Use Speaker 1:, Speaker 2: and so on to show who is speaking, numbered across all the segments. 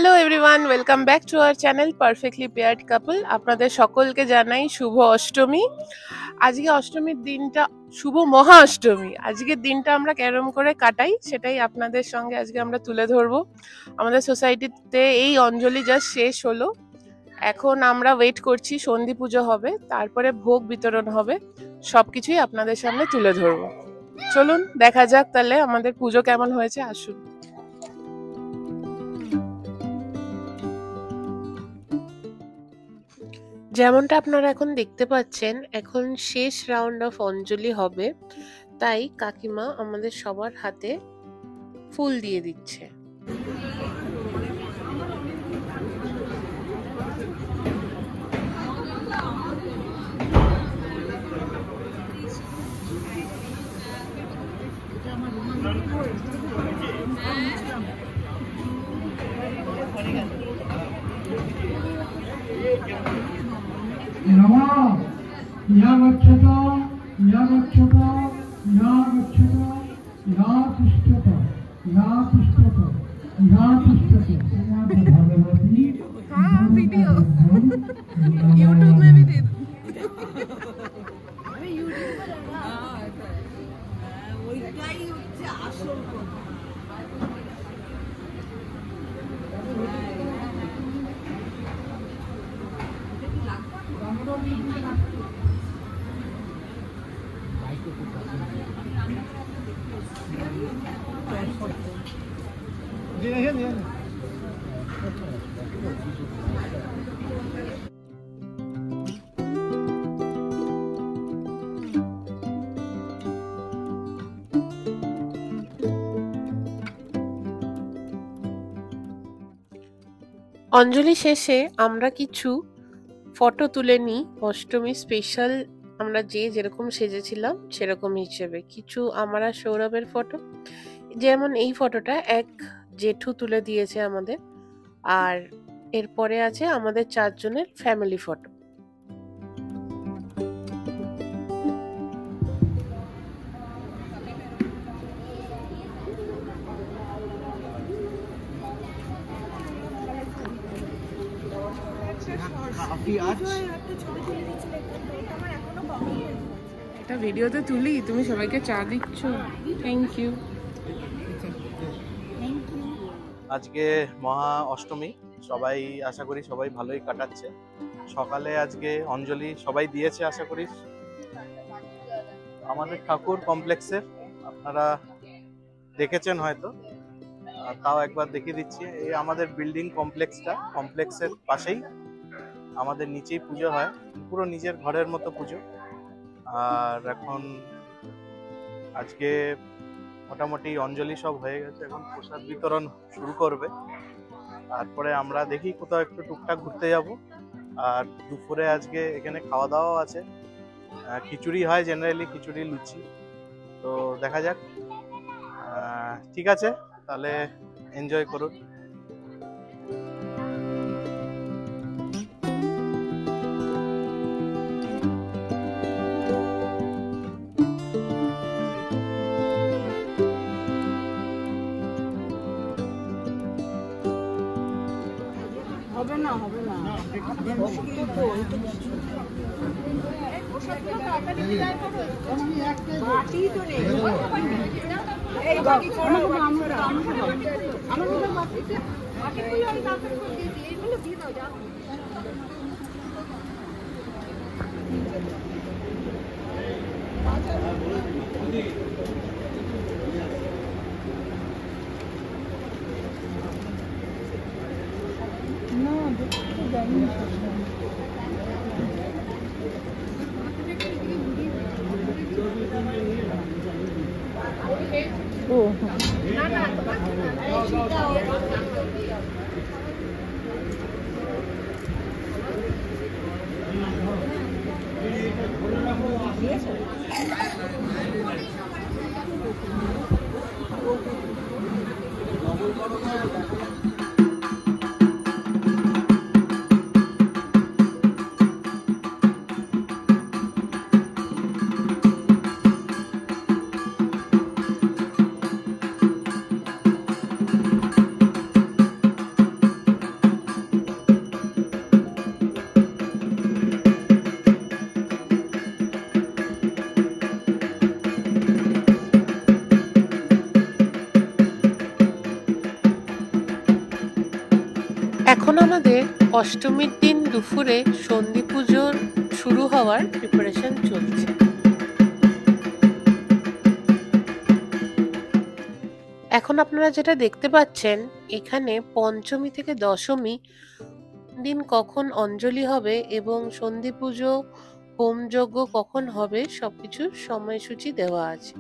Speaker 1: Hello everyone, welcome back to our channel perfectly paired couple. আপনাদের সকলকে জানাই শুভ অষ্টমী। আজকে অষ্টমীর দিনটা, শুভ মহা অষ্টমী। আজকের দিনটা আমরা কেরম করে কাটাই সেটাই আপনাদের সঙ্গে আজকে আমরা তুলে ধরবো। আমাদের সোসাইটিতে এই অঞ্জলি জাস্ট শেষ হলো। এখন আমরা ওয়েট করছি, সন্ধি পুজো হবে, তারপরে ভোগ বিতরণ হবে। সবকিছুই আপনাদের সামনে তুলে ধরবো। চলুন দেখা যাক তাহলে আমাদের পুজো কেমন হয়েছে। আসুন। যেমনটা আপনারা এখন দেখতে পাচ্ছেন, এখন শেষ রাউন্ড অফ অঞ্জলি হবে, তাই কাকিমা আমাদের সবার হাতে ফুল দিয়ে দিচ্ছে।
Speaker 2: वीडियो यूट्यूब में भी दे दो।
Speaker 1: অঞ্জলি শেষে আমরা কিছু ফটো তুলে নিই অষ্টমী স্পেশাল। আমরা যেরকম সেজেছিলাম সেরকম হিসেবে কিছু আমার আর সৌরভের ফটো। যেমন এই ফটোটা এক জেঠু তুলে দিয়েছে আমাদের, আর এরপরে আছে আমাদের 4 জনের ফ্যামিলি ফটো। এটা ভিডিওতে তুলি, তুমি সবাইকে চা দিচ্ছ। Thank you.
Speaker 3: আজকে মহা অষ্টমী, সবাই আশা করি সবাই ভালোই কাটাচ্ছে। সকালে আজকে অঞ্জলি সবাই দিয়েছে আশা করি। আমাদের ঠাকুর কমপ্লেক্সের আপনারা দেখেছেন হয়তো, তাও একবার দেখিয়ে দিচ্ছি। এই আমাদের বিল্ডিং কমপ্লেক্সের পাশেই আমাদের নিচেই পুজো হয়, পুরো নিজের ঘরের মতো পুজো। আর এখন আজকে মোটামুটি অঞ্জলি সব হয়ে গেছে, এখন প্রসাদ বিতরণ শুরু করবে। তারপরে আমরা দেখি কোথাও একটু টুকটাক ঘুরতে যাব। আর দুপুরে আজকে এখানে খাওয়া দাওয়াও আছে, খিচুড়ি হয় জেনারেলি, খিচুড়ি লুচি। তো দেখা যাক। ঠিক আছে, তাহলে এনজয় করুন।
Speaker 2: হবে না বাটি তো নেই। এই বাটি করো, আমাদের বাটিতে বাটিগুলো আমি তাড়াতাড়ি করে দিয়ে দিই। এইগুলো দিয়ে দাও, যাও। না দেখতে যাইনি। ও না না
Speaker 1: এখন আমাদের অষ্টমীর দিন দুপুরে সন্ধি পুজোর শুরু হওয়ার প্রিপারেশন চলছে। এখন আপনারা যেটা দেখতে পাচ্ছেন, এখানে পঞ্চমী থেকে দশমী দিন কখন অঞ্জলি হবে এবং সন্ধি পুজো হোম যজ্ঞ কখন হবে সবকিছুর সময়সূচি দেওয়া আছে।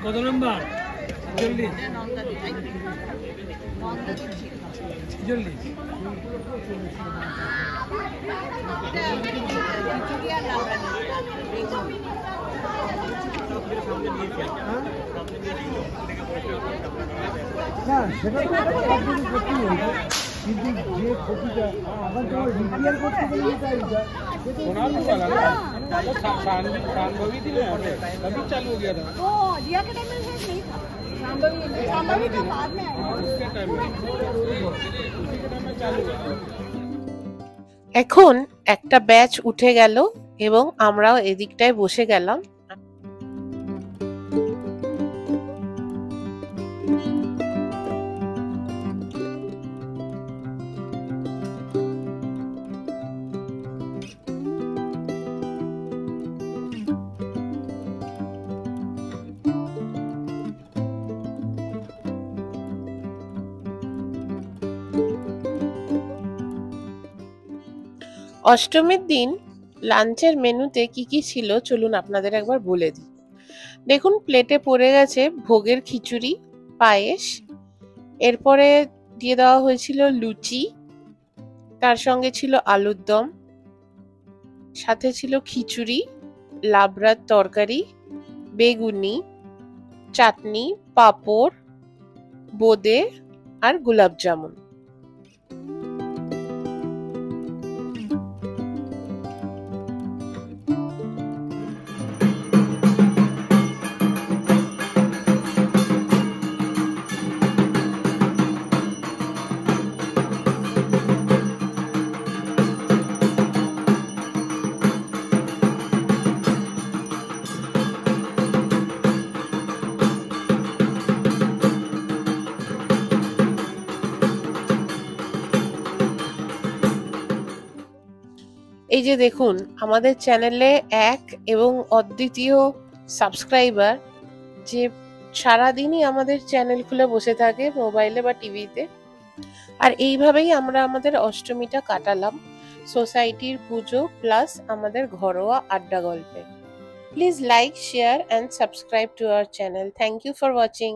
Speaker 4: কত নম্বর? 40। चालू हो गया था दिया के टाइम में नहीं था शांभवी तो बाद में आया उसके टाइम में चालू हुआ।
Speaker 1: এখন একটা ব্যাচ উঠে গেল এবং আমরাও এদিকটায় বসে গেলাম। অষ্টমীর দিন লাঞ্চের মেনুতে কি কি ছিল চলুন আপনাদের একবার বলে দিই। দেখুন প্লেটে পড়ে গেছে ভোগের খিচুড়ি, পায়েস, এরপরে দিয়ে দেওয়া হয়েছিল লুচি, তার সঙ্গে ছিল আলুর দম, সাথে ছিল খিচুড়ি, লাবড়ার তরকারি, বেগুনি, চাটনি, পাঁপড়, বোঁদে আর গোলাপ জামুন। এই যে দেখুন আমাদের চ্যানেলে এক এবং অদ্বিতীয় সাবস্ক্রাইবার, যে সারাদিনই আমাদের চ্যানেল খুলে বসে থাকে মোবাইলে বা টিভিতে। আর এইভাবেই আমরা আমাদের অষ্টমীটা কাটালাম সোসাইটির পুজো প্লাস আমাদের ঘরোয়া আড্ডা গল্পে। Please like, share and subscribe to our channel. Thank you for watching.